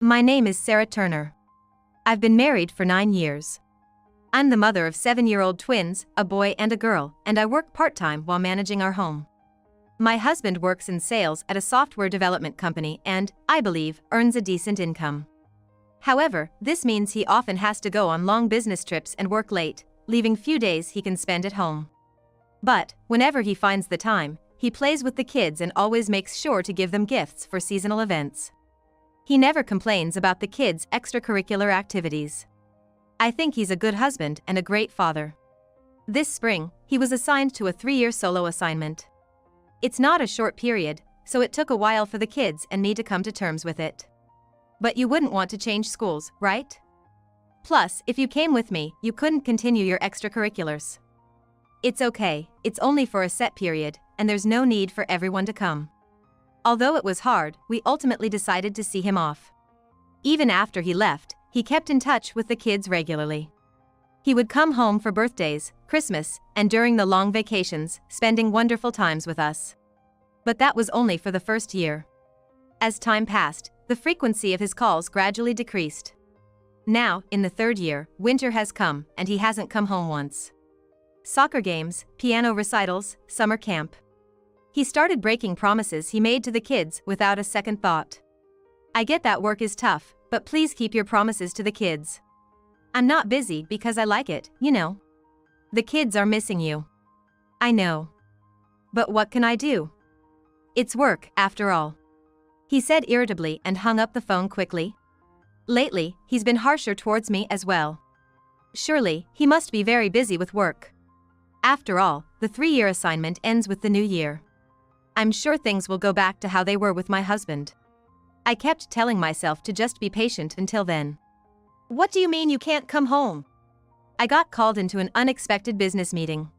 My name is Sarah Turner. I've been married for 9 years. I'm the mother of 7-year-old twins, a boy and a girl, and I work part-time while managing our home. My husband works in sales at a software development company and, I believe, earns a decent income. However, this means he often has to go on long business trips and work late, leaving few days he can spend at home. But, whenever he finds the time, he plays with the kids and always makes sure to give them gifts for seasonal events. He never complains about the kids' extracurricular activities. I think he's a good husband and a great father. This spring, he was assigned to a 3-year solo assignment. It's not a short period, so it took a while for the kids and me to come to terms with it. But you wouldn't want to change schools, right? Plus, if you came with me, you couldn't continue your extracurriculars. It's okay, it's only for a set period, and there's no need for everyone to come. Although it was hard, we ultimately decided to see him off. Even after he left, he kept in touch with the kids regularly. He would come home for birthdays, Christmas, and during the long vacations, spending wonderful times with us. But that was only for the first year. As time passed, the frequency of his calls gradually decreased. Now, in the 3rd year, winter has come, and he hasn't come home once. Soccer games, piano recitals, summer camp. He started breaking promises he made to the kids without a second thought. I get that work is tough, but please keep your promises to the kids. I'm not busy because I like it, you know. The kids are missing you. I know. But what can I do? It's work, after all. He said irritably and hung up the phone quickly. Lately, he's been harsher towards me as well. Surely, he must be very busy with work. After all, the 3-year assignment ends with the new year. I'm sure things will go back to how they were with my husband. I kept telling myself to just be patient until then. What do you mean you can't come home? I got called into an unexpected business meeting.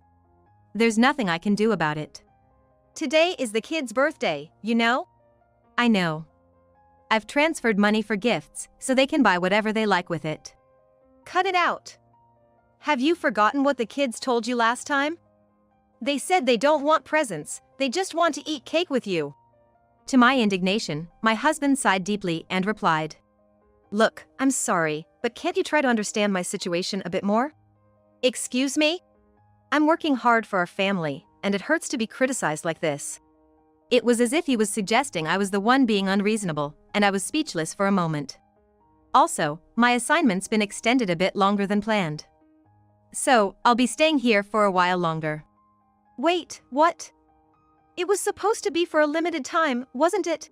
There's nothing I can do about it. Today is the kid's birthday, you know? I know. I've transferred money for gifts, so they can buy whatever they like with it. Cut it out. Have you forgotten what the kids told you last time? They said they don't want presents, they just want to eat cake with you. To my indignation, my husband sighed deeply and replied, "Look, I'm sorry, but can't you try to understand my situation a bit more? Excuse me? I'm working hard for our family, and it hurts to be criticized like this." It was as if he was suggesting I was the one being unreasonable, and I was speechless for a moment. Also, my assignment's been extended a bit longer than planned. So, I'll be staying here for a while longer. Wait, what? It was supposed to be for a limited time, wasn't it?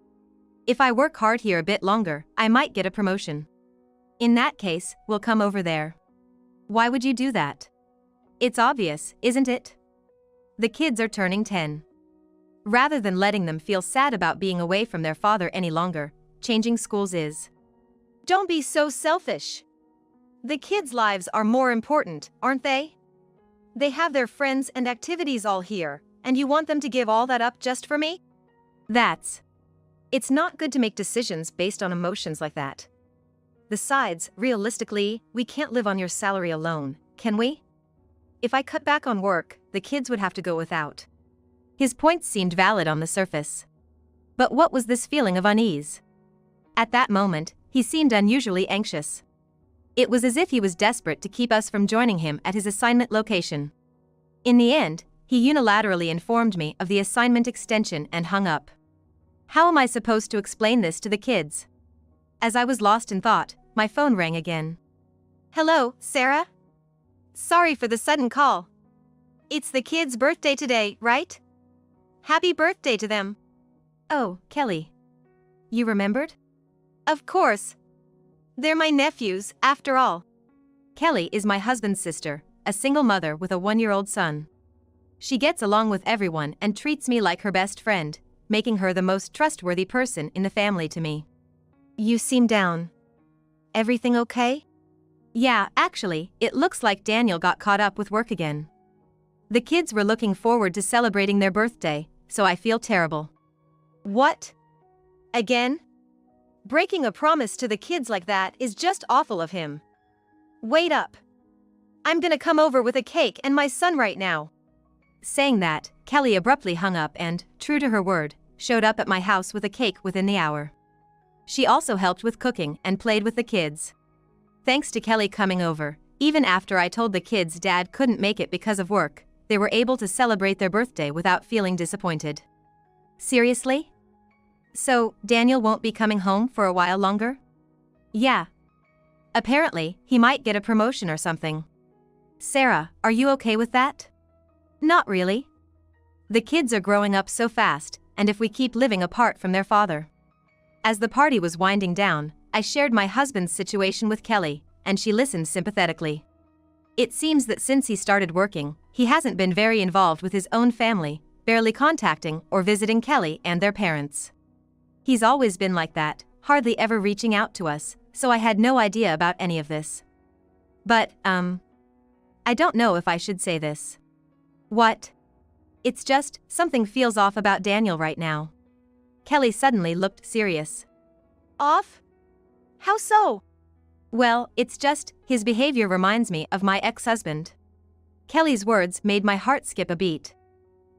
If I work hard here a bit longer, I might get a promotion. In that case, we'll come over there. Why would you do that? It's obvious, isn't it? The kids are turning 10. Rather than letting them feel sad about being away from their father any longer, changing schools is. Don't be so selfish. The kids' lives are more important, aren't they? They have their friends and activities all here, and you want them to give all that up just for me? It's not good to make decisions based on emotions like that. Besides, realistically, we can't live on your salary alone, can we? If I cut back on work, the kids would have to go without. His points seemed valid on the surface. But what was this feeling of unease? At that moment, he seemed unusually anxious. It was as if he was desperate to keep us from joining him at his assignment location. In the end, he unilaterally informed me of the assignment extension and hung up. How am I supposed to explain this to the kids? As I was lost in thought, my phone rang again. Hello, Sarah? Sorry for the sudden call. It's the kids' birthday today, right? Happy birthday to them. Oh, Kelly. You remembered? Of course. They're my nephews, after all. Kelly is my husband's sister, a single mother with a 1-year-old son. She gets along with everyone and treats me like her best friend, making her the most trustworthy person in the family to me. You seem down. Everything okay? Yeah, actually, it looks like Daniel got caught up with work again. The kids were looking forward to celebrating their birthday, so I feel terrible. What? Again? Breaking a promise to the kids like that is just awful of him. Wait up. I'm gonna come over with a cake and my son right now. Saying that, Kelly abruptly hung up and, true to her word, showed up at my house with a cake within the hour. She also helped with cooking and played with the kids. Thanks to Kelly coming over, even after I told the kids Dad couldn't make it because of work, they were able to celebrate their birthday without feeling disappointed. Seriously? So, Daniel won't be coming home for a while longer? Yeah. Apparently, he might get a promotion or something. Sarah, are you okay with that? Not really. The kids are growing up so fast, and if we keep living apart from their father. As the party was winding down, I shared my husband's situation with Kelly, and she listened sympathetically. It seems that since he started working, he hasn't been very involved with his own family, barely contacting or visiting Kelly and their parents. He's always been like that, hardly ever reaching out to us, so I had no idea about any of this. But, I don't know if I should say this. What? It's just, something feels off about Daniel right now. Kelly suddenly looked serious. Off? How so? Well, it's just, his behavior reminds me of my ex-husband. Kelly's words made my heart skip a beat.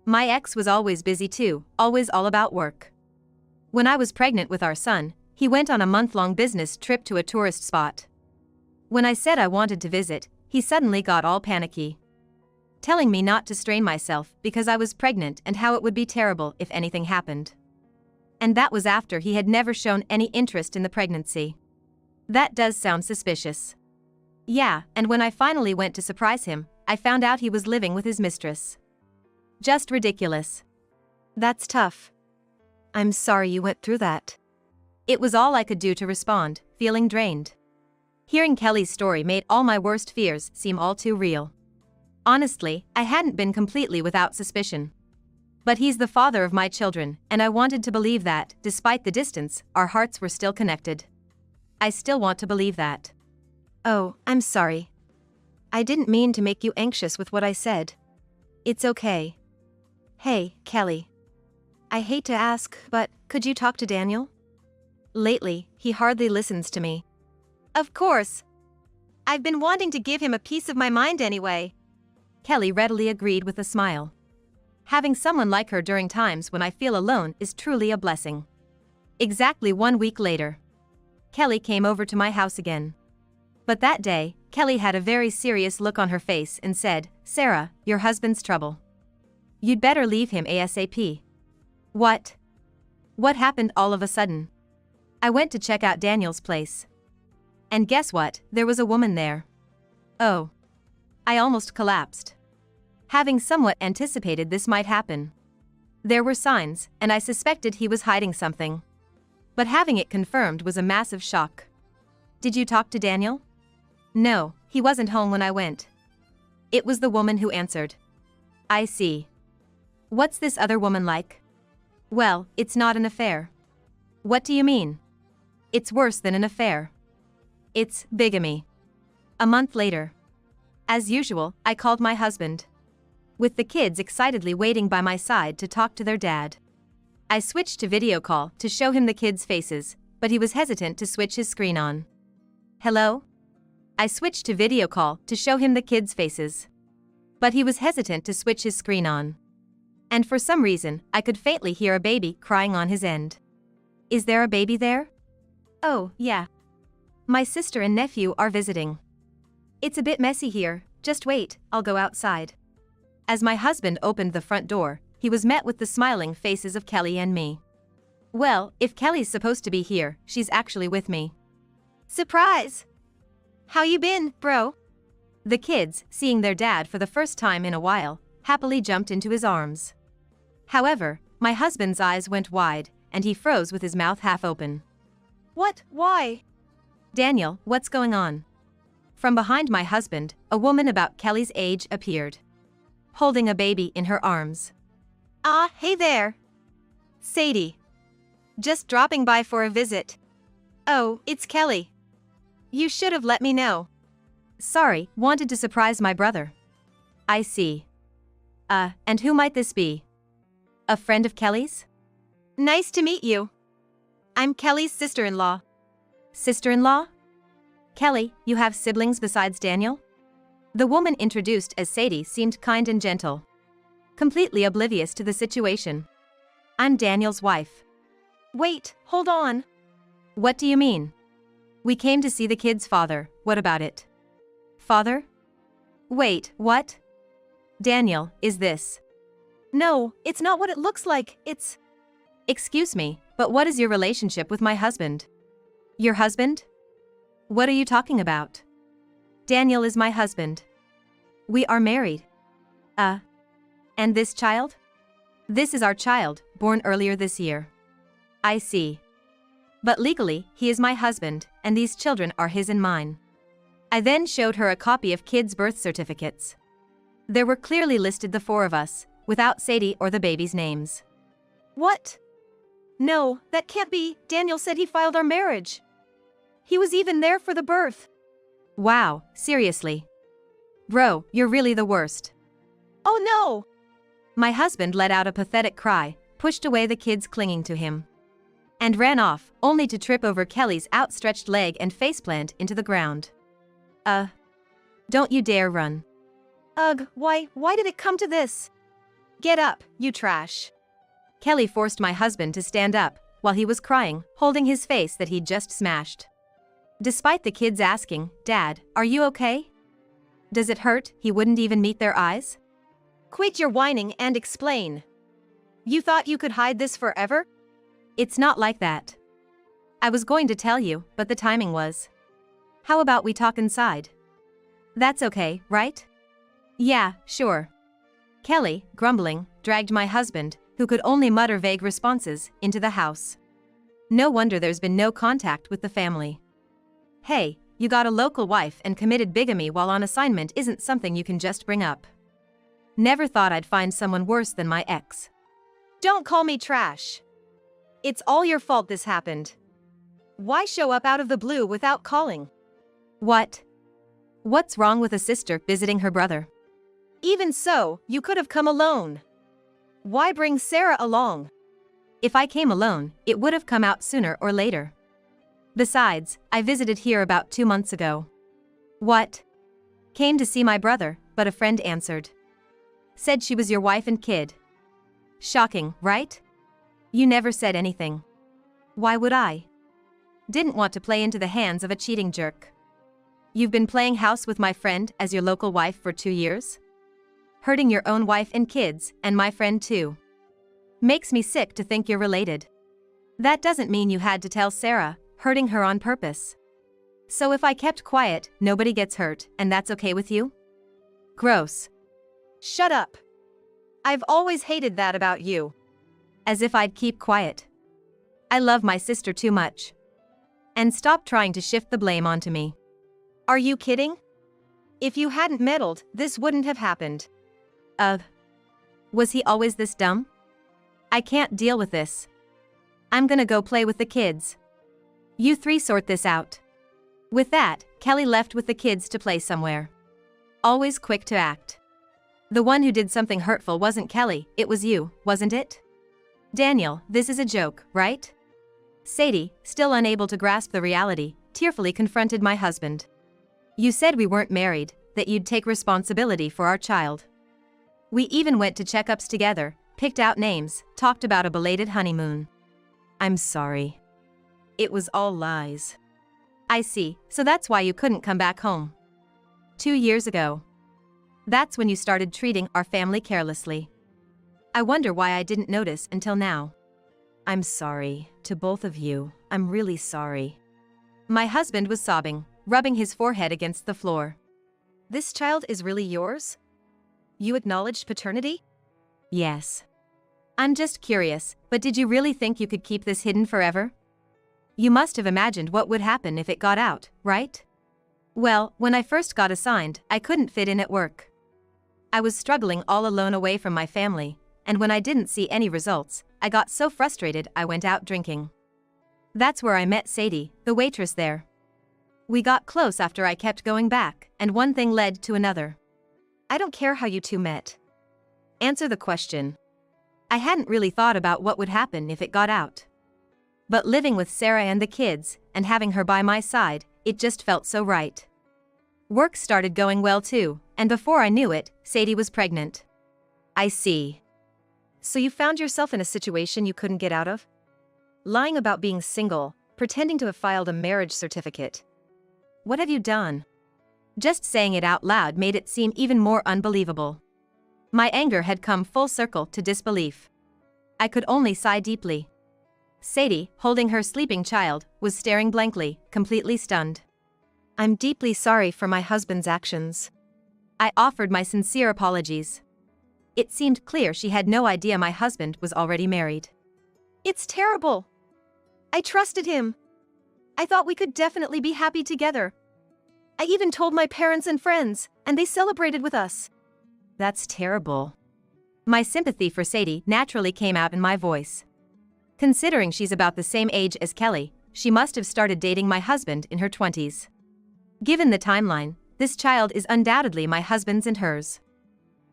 My ex was always busy too, always all about work. When I was pregnant with our son, he went on a month-long business trip to a tourist spot. When I said I wanted to visit, he suddenly got all panicky, telling me not to strain myself because I was pregnant and how it would be terrible if anything happened. And that was after he had never shown any interest in the pregnancy. That does sound suspicious. Yeah, and when I finally went to surprise him, I found out he was living with his mistress. Just ridiculous. That's tough. I'm sorry you went through that. It was all I could do to respond, feeling drained. Hearing Kelly's story made all my worst fears seem all too real. Honestly, I hadn't been completely without suspicion. But he's the father of my children, and I wanted to believe that, despite the distance, our hearts were still connected. I still want to believe that. Oh, I'm sorry. I didn't mean to make you anxious with what I said. It's okay. Hey, Kelly. I hate to ask, but could you talk to Daniel? Lately, he hardly listens to me. Of course. I've been wanting to give him a piece of my mind anyway. Kelly readily agreed with a smile. Having someone like her during times when I feel alone is truly a blessing. Exactly 1 week later, Kelly came over to my house again. But that day, Kelly had a very serious look on her face and said, "Sarah, your husband's trouble. You'd better leave him ASAP." What? What happened all of a sudden? I went to check out Daniel's place. And guess what, there was a woman there. Oh. I almost collapsed. Having somewhat anticipated this might happen. There were signs, and I suspected he was hiding something. But having it confirmed was a massive shock. Did you talk to Daniel? No, he wasn't home when I went. It was the woman who answered. I see. What's this other woman like? Well, it's not an affair. What do you mean? It's worse than an affair. It's bigamy. A month later. As usual, I called my husband, with the kids excitedly waiting by my side to talk to their dad. I switched to video call to show him the kids' faces, but he was hesitant to switch his screen on. Hello? I switched to video call to show him the kids' faces, but he was hesitant to switch his screen on. And for some reason, I could faintly hear a baby crying on his end. Is there a baby there? Oh, yeah. My sister and nephew are visiting. It's a bit messy here, just wait, I'll go outside. As my husband opened the front door, he was met with the smiling faces of Kelly and me. Well, if Kelly's supposed to be here, she's actually with me. Surprise! How you been, bro? The kids, seeing their dad for the first time in a while, happily jumped into his arms. However, my husband's eyes went wide, and he froze with his mouth half open. What? Why? Daniel, what's going on? From behind my husband, a woman about Kelly's age appeared, holding a baby in her arms. Ah, hey there. Sadie. Just dropping by for a visit. Oh, it's Kelly. You should have let me know. Sorry, wanted to surprise my brother. I see. And who might this be? A friend of Kelly's? Nice to meet you. I'm Kelly's sister-in-law. Sister-in-law? Kelly, you have siblings besides Daniel? The woman introduced as Sadie seemed kind and gentle, completely oblivious to the situation. I'm Daniel's wife. Wait, hold on. What do you mean? We came to see the kid's father, what about it? Father? Wait, what? Daniel, is this? No, it's not what it looks like, it's… Excuse me, but what is your relationship with my husband? Your husband? What are you talking about? Daniel is my husband. We are married. And this child? This is our child, born earlier this year. I see. But legally, he is my husband, and these children are his and mine. I then showed her a copy of kids' birth certificates. There were clearly listed the four of us, without Sadie or the baby's names. What? No, that can't be. Daniel said he filed our marriage. He was even there for the birth. Wow, seriously. Bro, you're really the worst. Oh no! My husband let out a pathetic cry, pushed away the kids clinging to him, and ran off, only to trip over Kelly's outstretched leg and faceplant into the ground. Don't you dare run. Ugh, why did it come to this? Get up, you trash. Kelly forced my husband to stand up, while he was crying, holding his face that he'd just smashed. Despite the kids asking, Dad, are you okay? Does it hurt? He wouldn't even meet their eyes. Quit your whining and explain. You thought you could hide this forever? It's not like that. I was going to tell you, but the timing was. How about we talk inside? That's okay, right? Yeah, sure. Kelly, grumbling, dragged my husband, who could only mutter vague responses, into the house. No wonder there's been no contact with the family. Hey, you got a local wife and committed bigamy while on assignment isn't something you can just bring up. Never thought I'd find someone worse than my ex. Don't call me trash. It's all your fault this happened. Why show up out of the blue without calling? What? What's wrong with a sister visiting her brother? Even so, you could have come alone. Why bring Sarah along? If I came alone, it would have come out sooner or later. Besides, I visited here about 2 months ago. What? Came to see my brother, but a friend answered. Said she was your wife and kid. Shocking, right? You never said anything. Why would I? Didn't want to play into the hands of a cheating jerk. You've been playing house with my friend as your local wife for 2 years? Hurting your own wife and kids, and my friend too. Makes me sick to think you're related. That doesn't mean you had to tell Sarah, hurting her on purpose. So if I kept quiet, nobody gets hurt, and that's okay with you? Gross. Shut up. I've always hated that about you. As if I'd keep quiet. I love my sister too much. And stop trying to shift the blame onto me. Are you kidding? If you hadn't meddled, this wouldn't have happened. Was he always this dumb? I can't deal with this. I'm gonna go play with the kids. You three sort this out. With that, Kelly left with the kids to play somewhere. Always quick to act. The one who did something hurtful wasn't Kelly, it was you, wasn't it? Daniel, this is a joke, right? Sadie, still unable to grasp the reality, tearfully confronted my husband. You said we weren't married, that you'd take responsibility for our child. We even went to checkups together, picked out names, talked about a belated honeymoon. I'm sorry. It was all lies. I see, so that's why you couldn't come back home. 2 years ago. That's when you started treating our family carelessly. I wonder why I didn't notice until now. I'm sorry, to both of you, I'm really sorry. My husband was sobbing, rubbing his forehead against the floor. This child is really yours? You acknowledged paternity? Yes. I'm just curious, but did you really think you could keep this hidden forever? You must have imagined what would happen if it got out, right? Well, when I first got assigned, I couldn't fit in at work. I was struggling all alone away from my family, and when I didn't see any results, I got so frustrated I went out drinking. That's where I met Sadie, the waitress there. We got close after I kept going back, and one thing led to another. I don't care how you two met. Answer the question. I hadn't really thought about what would happen if it got out. But living with Sarah and the kids, and having her by my side, it just felt so right. Work started going well too, and before I knew it, Sadie was pregnant. I see. So you found yourself in a situation you couldn't get out of? Lying about being single, pretending to have filed a marriage certificate. What have you done? Just saying it out loud made it seem even more unbelievable. My anger had come full circle to disbelief. I could only sigh deeply. Sadie, holding her sleeping child, was staring blankly, completely stunned. I'm deeply sorry for my husband's actions. I offered my sincere apologies. It seemed clear she had no idea my husband was already married. It's terrible. I trusted him. I thought we could definitely be happy together. I even told my parents and friends, and they celebrated with us. That's terrible. My sympathy for Sadie naturally came out in my voice. Considering she's about the same age as Kelly, she must have started dating my husband in her 20s. Given the timeline, this child is undoubtedly my husband's and hers.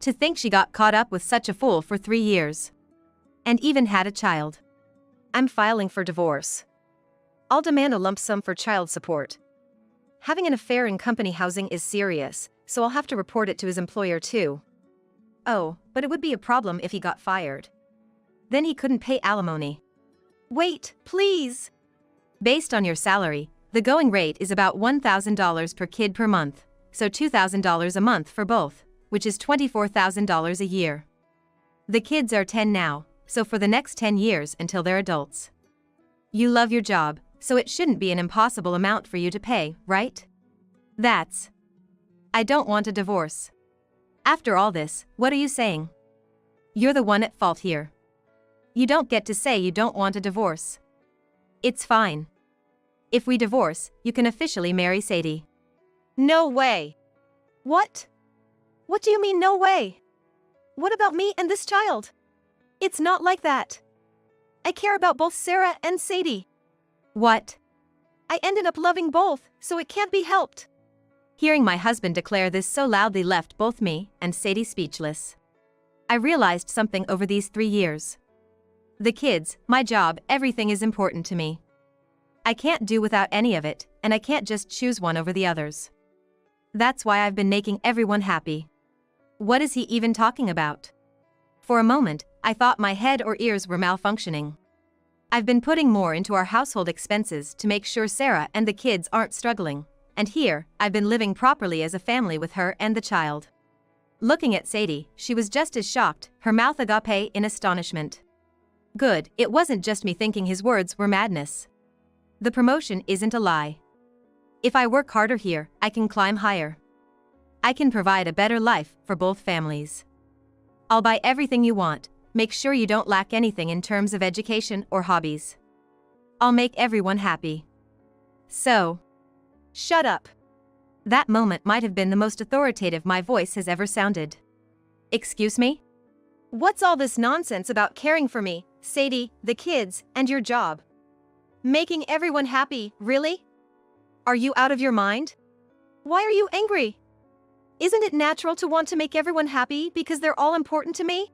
To think she got caught up with such a fool for 3 years. And even had a child. I'm filing for divorce. I'll demand a lump sum for child support. Having an affair in company housing is serious, so I'll have to report it to his employer too. Oh, but it would be a problem if he got fired. Then he couldn't pay alimony. Wait, please! Based on your salary, the going rate is about $1,000 per kid per month, so $2,000 a month for both, which is $24,000 a year. The kids are 10 now, so for the next 10 years until they're adults. You love your job, so it shouldn't be an impossible amount for you to pay, right? I don't want a divorce. After all this, what are you saying? You're the one at fault here. You don't get to say you don't want a divorce. It's fine. If we divorce, you can officially marry Sadie. No way. What? What do you mean no way? What about me and this child? It's not like that. I care about both Sarah and Sadie. What? I ended up loving both, so it can't be helped. Hearing my husband declare this so loudly left both me and Sadie speechless. I realized something over these 3 years. The kids, my job, everything is important to me. I can't do without any of it, and I can't just choose one over the others. That's why I've been making everyone happy. What is he even talking about? For a moment, I thought my head or ears were malfunctioning. I've been putting more into our household expenses to make sure Sarah and the kids aren't struggling, and here, I've been living properly as a family with her and the child. Looking at Sadie, she was just as shocked, her mouth agape in astonishment. Good, it wasn't just me thinking his words were madness. The promotion isn't a lie. If I work harder here, I can climb higher. I can provide a better life for both families. I'll buy everything you want, make sure you don't lack anything in terms of education or hobbies. I'll make everyone happy. So, shut up. That moment might have been the most authoritative my voice has ever sounded. Excuse me? What's all this nonsense about caring for me, Sadie, the kids, and your job? Making everyone happy, really? Are you out of your mind? Why are you angry? Isn't it natural to want to make everyone happy because they're all important to me?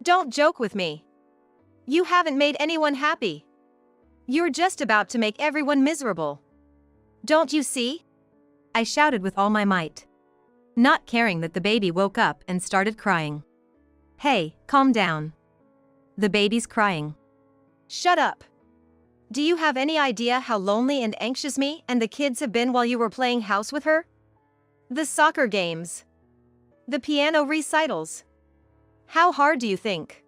Don't joke with me. You haven't made anyone happy. You're just about to make everyone miserable. Don't you see? I shouted with all my might. Not caring that the baby woke up and started crying. Hey, calm down. The baby's crying. Shut up. Do you have any idea how lonely and anxious me and the kids have been while you were playing house with her? The soccer games. The piano recitals. How hard do you think?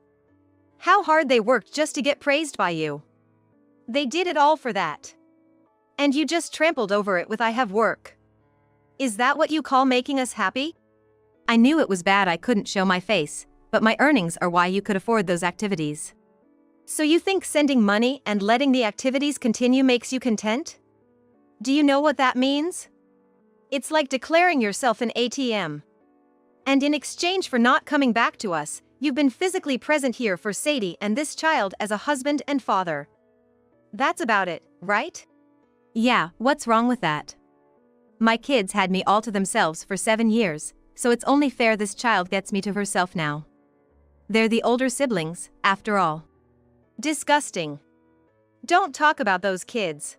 How hard they worked just to get praised by you. They did it all for that. And you just trampled over it with I have work. Is that what you call making us happy? I knew it was bad I couldn't show my face, but my earnings are why you could afford those activities. So you think sending money and letting the activities continue makes you content? Do you know what that means? It's like declaring yourself an ATM. And in exchange for not coming back to us, you've been physically present here for Sadie and this child as a husband and father. That's about it, right? Yeah, what's wrong with that? My kids had me all to themselves for 7 years, so it's only fair this child gets me to herself now. They're the older siblings, after all. Disgusting. Don't talk about those kids.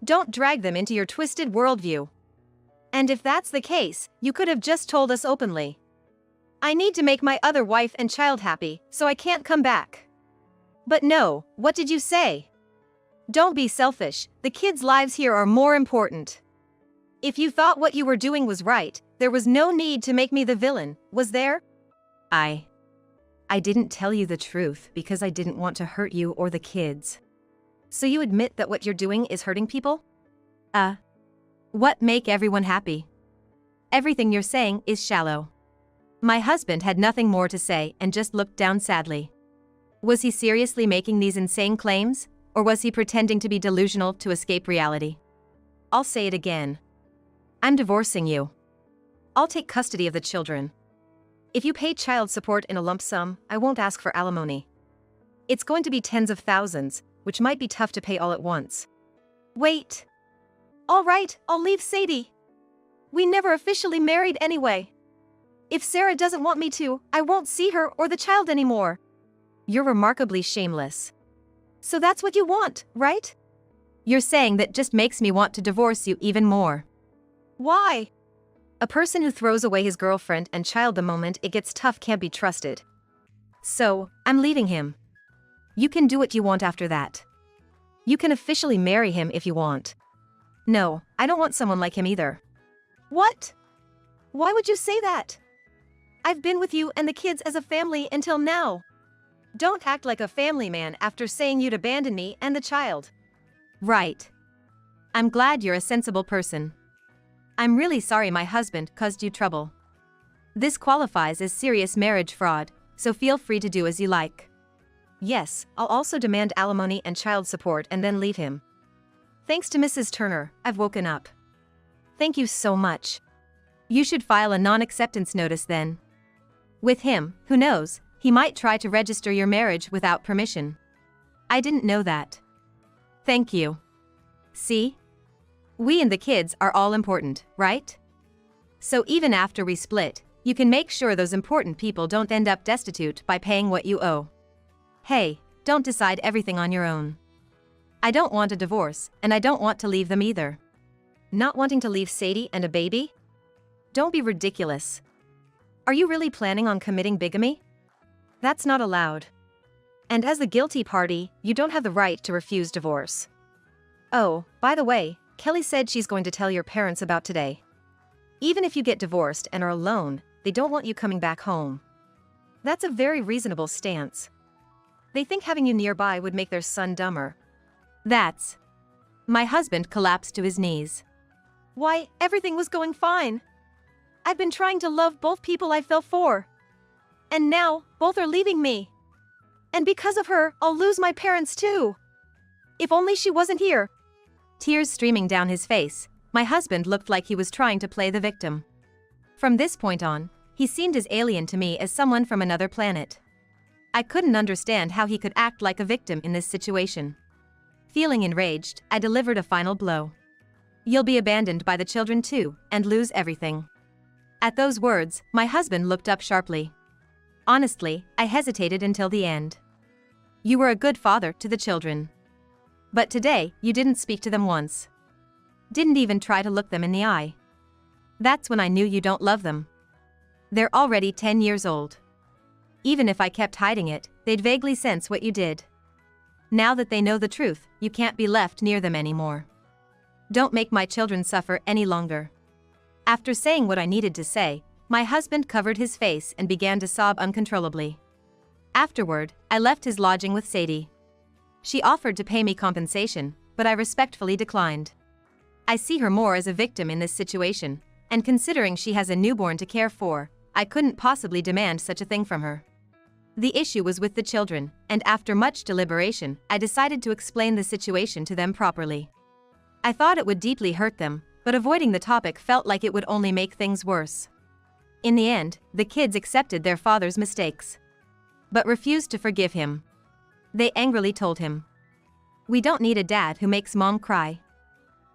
Don't drag them into your twisted worldview. And if that's the case, you could have just told us openly. I need to make my other wife and child happy, so I can't come back. But no, what did you say? Don't be selfish, the kids' lives here are more important. If you thought what you were doing was right, there was no need to make me the villain, was there? I didn't tell you the truth because I didn't want to hurt you or the kids. So you admit that what you're doing is hurting people? What make everyone happy? Everything you're saying is shallow. My husband had nothing more to say and just looked down sadly. Was he seriously making these insane claims, or was he pretending to be delusional to escape reality? I'll say it again. I'm divorcing you. I'll take custody of the children. If you pay child support in a lump sum, I won't ask for alimony. It's going to be tens of thousands, which might be tough to pay all at once. Wait. All right, I'll leave Sadie. We never officially married anyway. If Sarah doesn't want me to, I won't see her or the child anymore. You're remarkably shameless. So that's what you want, right? You're saying that just makes me want to divorce you even more. Why? A person who throws away his girlfriend and child the moment it gets tough can't be trusted. So, I'm leaving him. You can do what you want after that. You can officially marry him if you want. No, I don't want someone like him either. What? Why would you say that? I've been with you and the kids as a family until now. Don't act like a family man after saying you'd abandon me and the child. Right. I'm glad you're a sensible person. I'm really sorry my husband caused you trouble. This qualifies as serious marriage fraud, so feel free to do as you like. Yes, I'll also demand alimony and child support and then leave him. Thanks to Mrs. Turner, I've woken up. Thank you so much. You should file a non-acceptance notice then. With him, who knows, he might try to register your marriage without permission. I didn't know that. Thank you. See? We and the kids are all important, right? So even after we split, you can make sure those important people don't end up destitute by paying what you owe. Hey, don't decide everything on your own. I don't want a divorce, and I don't want to leave them either. Not wanting to leave Sadie and a baby? Don't be ridiculous. Are you really planning on committing bigamy? That's not allowed. And as the guilty party, you don't have the right to refuse divorce. Oh, by the way, Kelly said she's going to tell your parents about today. Even if you get divorced and are alone, they don't want you coming back home. That's a very reasonable stance. They think having you nearby would make their son dumber. My husband collapsed to his knees. Why, everything was going fine. I've been trying to love both people I fell for. And now, both are leaving me. And because of her, I'll lose my parents too. If only she wasn't here. Tears streaming down his face, my husband looked like he was trying to play the victim. From this point on, he seemed as alien to me as someone from another planet. I couldn't understand how he could act like a victim in this situation. Feeling enraged, I delivered a final blow. You'll be abandoned by the children too, and lose everything. At those words, my husband looked up sharply. Honestly, I hesitated until the end. You were a good father to the children. But today, you didn't speak to them once. Didn't even try to look them in the eye. That's when I knew you don't love them. They're already 10 years old. Even if I kept hiding it, they'd vaguely sense what you did. Now that they know the truth, you can't be left near them anymore. Don't make my children suffer any longer. After saying what I needed to say, my husband covered his face and began to sob uncontrollably. Afterward, I left his lodging with Sadie. She offered to pay me compensation, but I respectfully declined. I see her more as a victim in this situation, and considering she has a newborn to care for, I couldn't possibly demand such a thing from her. The issue was with the children, and after much deliberation, I decided to explain the situation to them properly. I thought it would deeply hurt them, but avoiding the topic felt like it would only make things worse. In the end, the kids accepted their father's mistakes, but refused to forgive him. They angrily told him, "We don't need a dad who makes mom cry."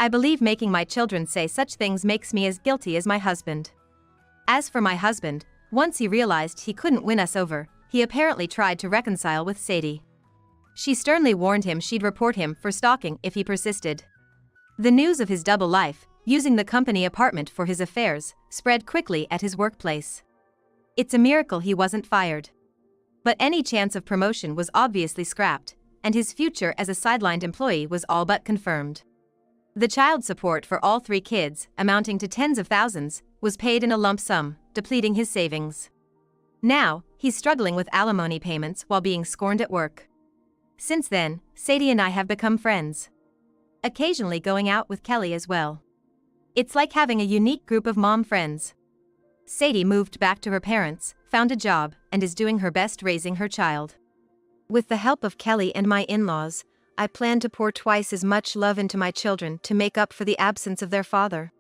I believe making my children say such things makes me as guilty as my husband. As for my husband, once he realized he couldn't win us over, he apparently tried to reconcile with Sadie. She sternly warned him she'd report him for stalking if he persisted. The news of his double life, using the company apartment for his affairs, spread quickly at his workplace. It's a miracle he wasn't fired. But any chance of promotion was obviously scrapped, and his future as a sidelined employee was all but confirmed. The child support for all 3 kids, amounting to tens of thousands, was paid in a lump sum, depleting his savings. Now, he's struggling with alimony payments while being scorned at work. Since then, Sadie and I have become friends. Occasionally going out with Kelly as well. It's like having a unique group of mom friends. Sadie moved back to her parents, found a job, and is doing her best raising her child. With the help of Kelly and my in-laws, I plan to pour twice as much love into my children to make up for the absence of their father.